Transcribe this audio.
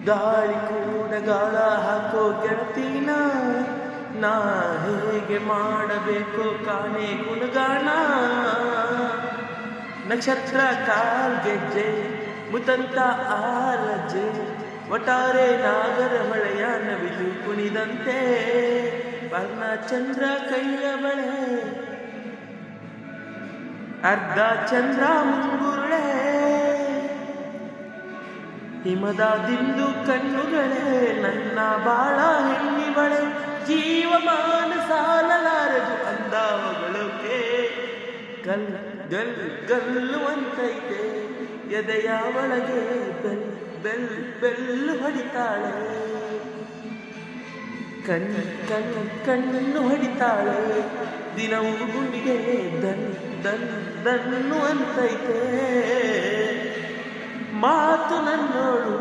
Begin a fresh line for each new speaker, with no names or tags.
ಗಾಳಿ ಕೂಡ ಗಾಳ ಹಾಕೋ ಗೆಳತಿನ, ನಾ ಹೇಗೆ ಮಾಡಬೇಕು ಕಾಣೆ ಗುಣಗಾನ. ನಕ್ಷತ್ರ ಕಾಲ್ಗೆಜ್ಜೆ ಮುತಂತ ಆಲಜ್ಜೆ, ಒಟ್ಟಾರೆ ನಾಗರ ಹೊಳೆಯ ನವಿಲು ಕುಣಿದಂತೆ. ವರ್ಣ ಚಂದ್ರ ಕೈಯ ಬಳೆ, ಅರ್ಧ ಚಂದ್ರ ಮುಂಗುರುಳೆ, ಹಿಮದ ದಿಂದು ಕಣ್ಣುಗಳೇ ನನ್ನ ಬಾಳ ಹೆಣ್ಣಿವಳೆ. ಜೀವಮಾನ ಸಾಲಲಾರದು ಅಂದವಗಳೊಕೆ, ಗಲ್ ಗಲ್ ಗಲ್ಲುವಂತೈತೆ ಎದೆಯ ಒಳಗೆ ಬೆಲ್ ಬೆಲ್ ಬೆಲ್ಲು ಹೊಡಿತಾಳೆ. ಕಣ್ಣು ಹೊಡಿತಾಳೆ ದಿನವೂ ಗುಂಡಿಗೆ ದನ್ ದನ್ ದನ್ನು ಅಂತೈತೆ. ಮಾತು ನನ್ನೋಳು